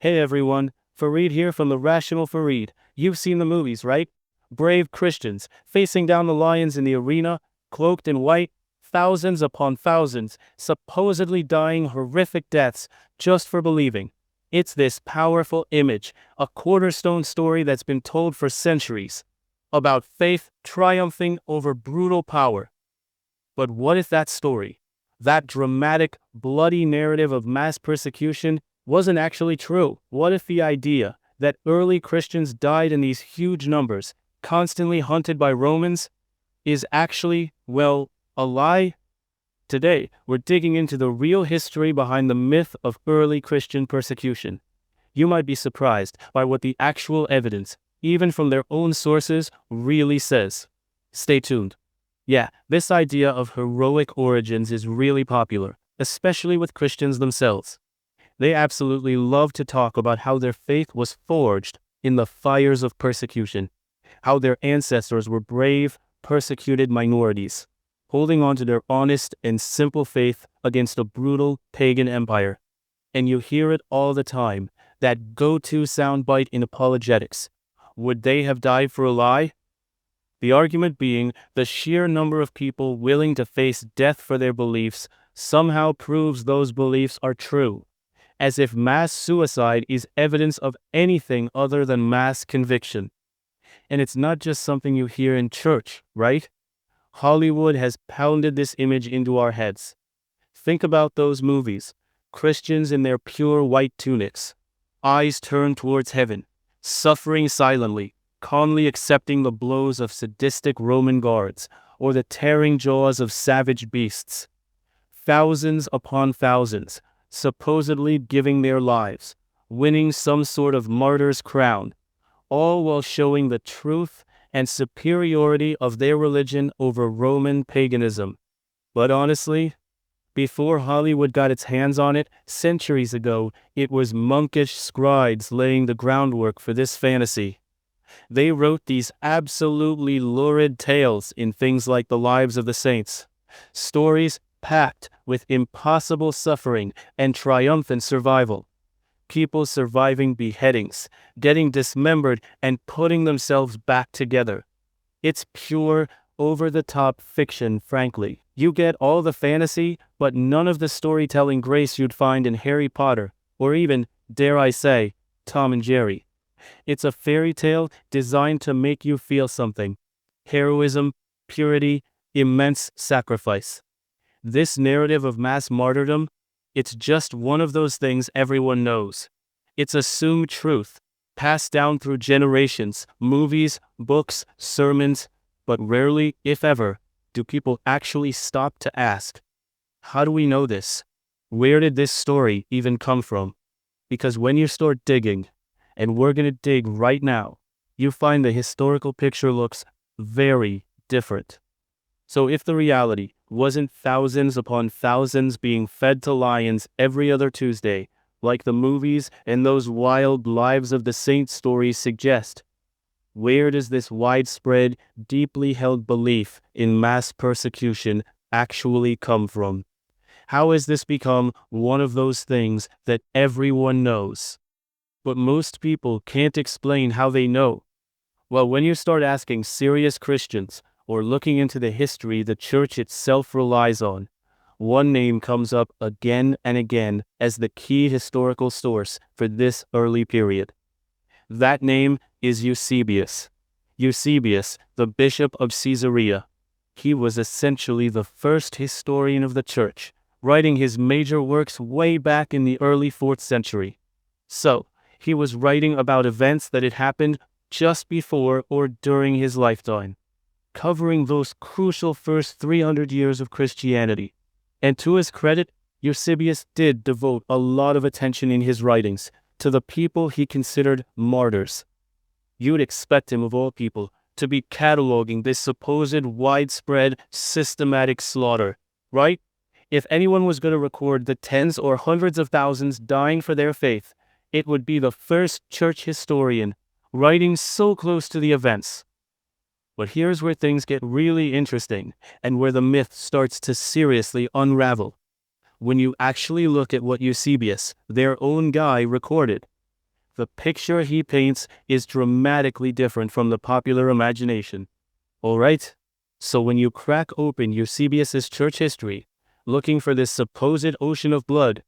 Hey everyone, Farid here from the Rational Farid. You've seen the movies, right? Brave Christians, facing down the lions in the arena, cloaked in white, thousands upon thousands, supposedly dying horrific deaths just for believing. It's this powerful image, a cornerstone story that's been told for centuries, about faith triumphing over brutal power. But what if that story, that dramatic, bloody narrative of mass persecution, wasn't actually true? What if the idea that early Christians died in these huge numbers, constantly hunted by Romans, is actually, well, a lie? Today, we're digging into the real history behind the myth of early Christian persecution. You might be surprised by what the actual evidence, even from their own sources, really says. Stay tuned. Yeah, this idea of heroic origins is really popular, especially with Christians themselves. They absolutely love to talk about how their faith was forged in the fires of persecution, how their ancestors were brave, persecuted minorities, holding on to their honest and simple faith against a brutal pagan empire. And you hear it all the time, that go-to soundbite in apologetics. Would they have died for a lie? The argument being the sheer number of people willing to face death for their beliefs somehow proves those beliefs are true, as if mass suicide is evidence of anything other than mass conviction. And it's not just something you hear in church, right? Hollywood has pounded this image into our heads. Think about those movies. Christians in their pure white tunics, eyes turned towards heaven, suffering silently, calmly accepting the blows of sadistic Roman guards or the tearing jaws of savage beasts. Thousands upon thousands, supposedly giving their lives, winning some sort of martyr's crown, all while showing the truth and superiority of their religion over Roman paganism. But honestly, before Hollywood got its hands on it, centuries ago, it was monkish scribes laying the groundwork for this fantasy. They wrote these absolutely lurid tales in things like the Lives of the Saints, stories packed with impossible suffering and triumphant survival. People surviving beheadings, getting dismembered, and putting themselves back together. It's pure, over-the-top fiction, frankly. You get all the fantasy, but none of the storytelling grace you'd find in Harry Potter, or even, dare I say, Tom and Jerry. It's a fairy tale designed to make you feel something. Heroism, purity, immense sacrifice. This narrative of mass martyrdom, it's just one of those things everyone knows. It's assumed truth, passed down through generations, movies, books, sermons, but rarely, if ever, do people actually stop to ask, how do we know this? Where did this story even come from? Because when you start digging, and we're going to dig right now, you find the historical picture looks very different. So if the reality wasn't thousands upon thousands being fed to lions every other Tuesday, like the movies and those wild Lives of the Saints stories suggest, where does this widespread, deeply held belief in mass persecution actually come from? How has this become one of those things that everyone knows? But most people can't explain how they know. Well, when you start asking serious Christians, or looking into the history the church itself relies on, one name comes up again and again as the key historical source for this early period. That name is Eusebius. Eusebius, the bishop of Caesarea. He was essentially the first historian of the church, writing his major works way back in the early 4th century. So, he was writing about events that had happened just before or during his lifetime, covering those crucial first 300 years of Christianity. And to his credit, Eusebius did devote a lot of attention in his writings to the people he considered martyrs. You'd expect him, of all people, to be cataloging this supposed widespread, systematic slaughter, right? If anyone was going to record the tens or hundreds of thousands dying for their faith, it would be the first church historian, writing so close to the events. But here's where things get really interesting, and where the myth starts to seriously unravel. When you actually look at what Eusebius, their own guy, recorded, the picture he paints is dramatically different from the popular imagination. Alright? So when you crack open Eusebius's church history, looking for this supposed ocean of blood,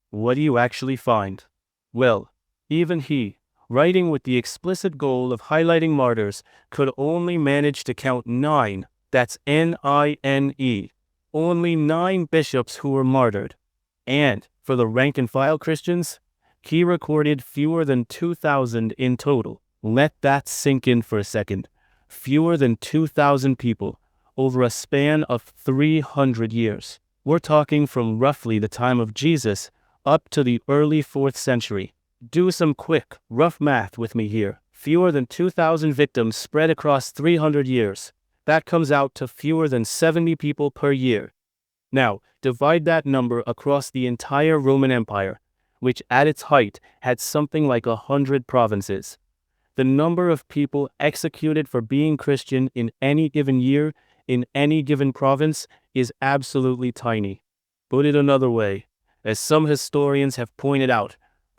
what do you actually find? Well, even he, writing with the explicit goal of highlighting martyrs, could only manage to count 9, that's N-I-N-E, only 9 bishops who were martyred. And for the rank-and-file Christians, he recorded fewer than 2,000 in total. Let that sink in for a second. Fewer than 2,000 people over a span of 300 years. We're talking from roughly the time of Jesus up to the early 4th century. Do some quick, rough math with me here. Fewer than 2,000 victims spread across 300 years. That comes out to fewer than 70 people per year. Now, divide that number across the entire Roman Empire, which at its height had something like 100 provinces. The number of people executed for being Christian in any given year, in any given province, is absolutely tiny. Put it another way, as some historians have pointed out,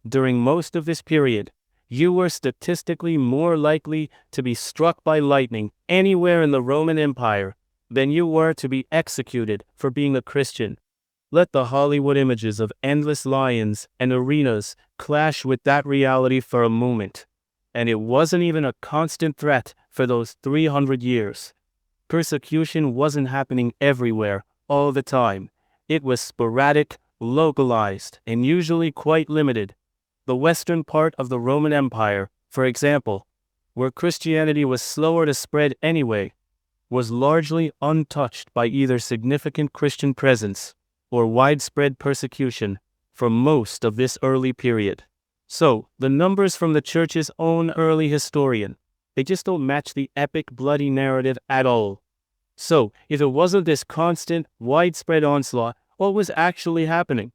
during most of this period, you were statistically more likely to be struck by lightning anywhere in the Roman Empire than you were to be executed for being a Christian. Let the Hollywood images of endless lions and arenas clash with that reality for a moment. And it wasn't even a constant threat for those 300 years. Persecution wasn't happening everywhere, all the time. It was sporadic, localized, and usually quite limited. The western part of the Roman Empire, for example, where Christianity was slower to spread anyway, was largely untouched by either significant Christian presence or widespread persecution for most of this early period. So, the numbers from the church's own early historian, they just don't match the epic bloody narrative at all. So, if it wasn't this constant, widespread onslaught, what was actually happening?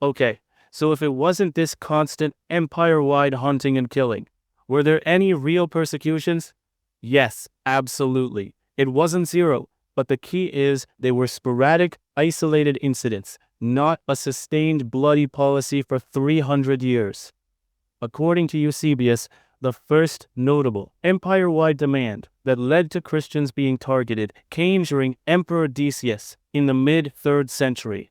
Okay, so if it wasn't this constant, empire-wide hunting and killing, were there any real persecutions? Yes, absolutely. It wasn't zero, but the key is they were sporadic, isolated incidents, not a sustained bloody policy for 300 years. According to Eusebius, the first notable empire-wide demand that led to Christians being targeted came during Emperor Decius in the mid-3rd century.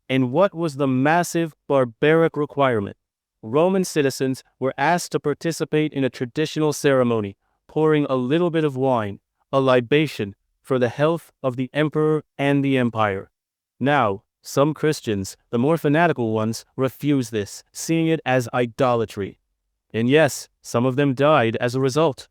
And what was the massive, barbaric requirement? Roman citizens were asked to participate in a traditional ceremony, pouring a little bit of wine, a libation, for the health of the emperor and the empire. Now, some Christians, the more fanatical ones, refused this, seeing it as idolatry. And yes, some of them died as a result.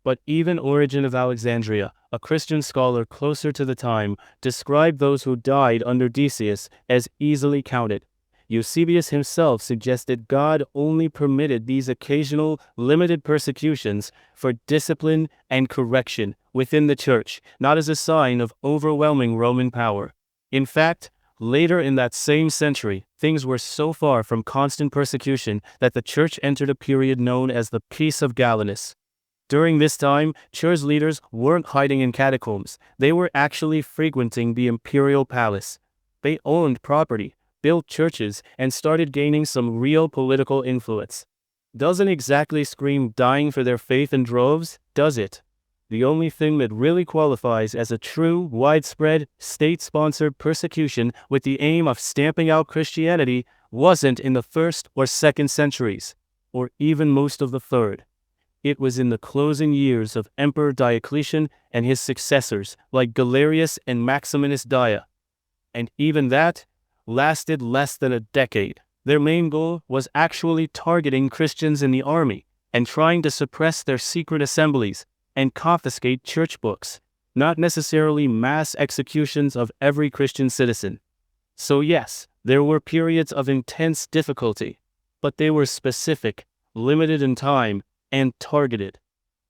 But even Origen of Alexandria, a Christian scholar closer to the time, described those who died under Decius as easily counted. Eusebius himself suggested God only permitted these occasional, limited persecutions for discipline and correction within the church, not as a sign of overwhelming Roman power. In fact, later in that same century, things were so far from constant persecution that the church entered a period known as the Peace of Galinus. During this time, church leaders weren't hiding in catacombs. They were actually frequenting the imperial palace. They owned property, built churches, and started gaining some real political influence. Doesn't exactly scream dying for their faith in droves, does it? The only thing that really qualifies as a true, widespread, state-sponsored persecution with the aim of stamping out Christianity wasn't in the 1st or 2nd centuries, or even most of the 3rd. It was in the closing years of Emperor Diocletian and his successors like Galerius and Maximinus Daia. And even that lasted less than a decade. Their main goal was actually targeting Christians in the army and trying to suppress their secret assemblies and confiscate church books, not necessarily mass executions of every Christian citizen. So yes, there were periods of intense difficulty, but they were specific, limited in time, and targeted.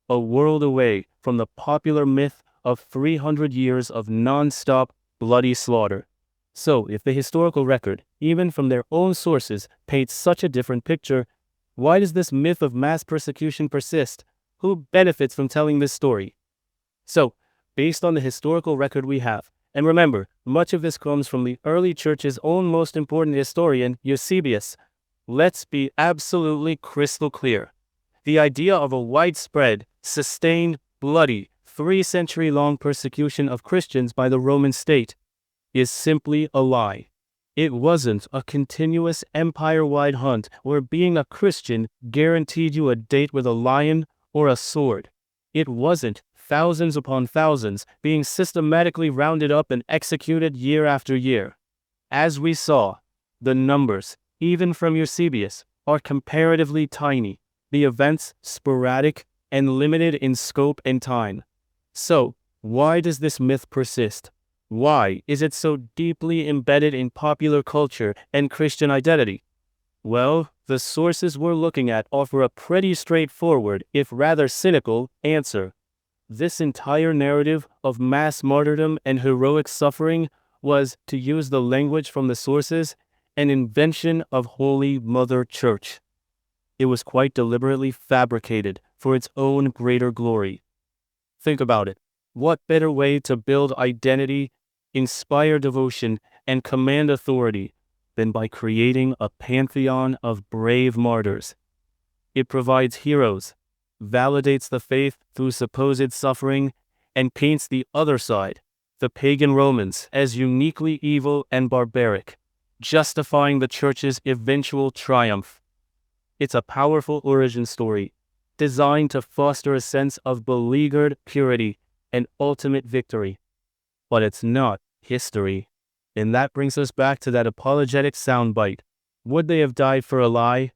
A world away from the popular myth of 300 years of non-stop bloody slaughter. So if the historical record, even from their own sources, paints such a different picture, why does this myth of mass persecution persist? Who benefits from telling this story? So, based on the historical record we have, and remember, much of this comes from the early church's own most important historian, Eusebius, let's be absolutely crystal clear. The idea of a widespread, sustained, bloody, 3-century-long persecution of Christians by the Roman state is simply a lie. It wasn't a continuous empire-wide hunt where being a Christian guaranteed you a date with a lion or a sword. It wasn't thousands upon thousands being systematically rounded up and executed year after year. As we saw, the numbers, even from Eusebius, are comparatively tiny, the events sporadic and limited in scope and time. So, why does this myth persist? Why is it so deeply embedded in popular culture and Christian identity? Well, the sources we're looking at offer a pretty straightforward, if rather cynical, answer. This entire narrative of mass martyrdom and heroic suffering was, to use the language from the sources, an invention of Holy Mother Church. It was quite deliberately fabricated for its own greater glory. Think about it. What better way to build identity, inspire devotion, and command authority than by creating a pantheon of brave martyrs? It provides heroes, validates the faith through supposed suffering, and paints the other side, the pagan Romans, as uniquely evil and barbaric, justifying the church's eventual triumph. It's a powerful origin story, designed to foster a sense of beleaguered purity and ultimate victory. But it's not history. And that brings us back to that apologetic soundbite. Would they have died for a lie?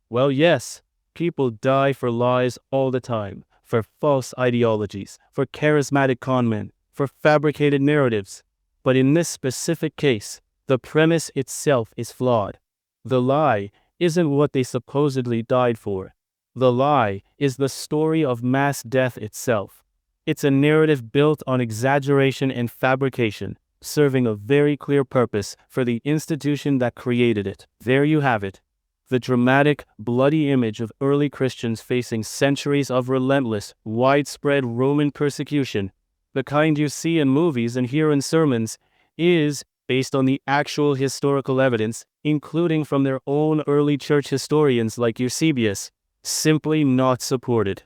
Well, yes. People die for lies all the time, for false ideologies, for charismatic conmen, for fabricated narratives. But in this specific case, the premise itself is flawed. The lie isn't what they supposedly died for. The lie is the story of mass death itself. It's a narrative built on exaggeration and fabrication, serving a very clear purpose for the institution that created it. There you have it. The dramatic, bloody image of early Christians facing centuries of relentless, widespread Roman persecution, the kind you see in movies and hear in sermons, is, based on the actual historical evidence, including from their own early church historians like Eusebius, simply not supported.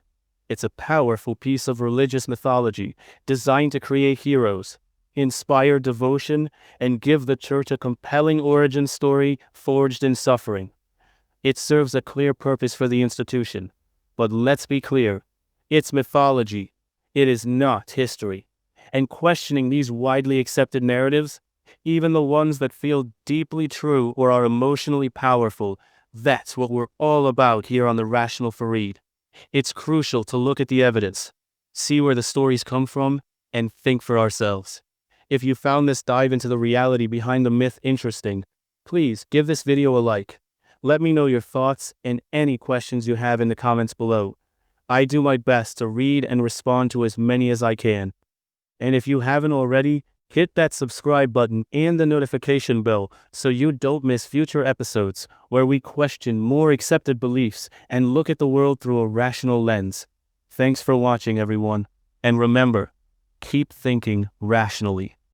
It's a powerful piece of religious mythology designed to create heroes, inspire devotion, and give the church a compelling origin story forged in suffering. It serves a clear purpose for the institution. But let's be clear, it's mythology. It is not history. And questioning these widely accepted narratives, even the ones that feel deeply true or are emotionally powerful, that's what we're all about here on the Rational Farid. It's crucial to look at the evidence, see where the stories come from, and think for ourselves. If you found this dive into the reality behind the myth interesting, please give this video a like. Let me know your thoughts and any questions you have in the comments below. I do my best to read and respond to as many as I can. And if you haven't already, hit that subscribe button and the notification bell so you don't miss future episodes where we question more accepted beliefs and look at the world through a rational lens. Thanks for watching, everyone. And remember, keep thinking rationally.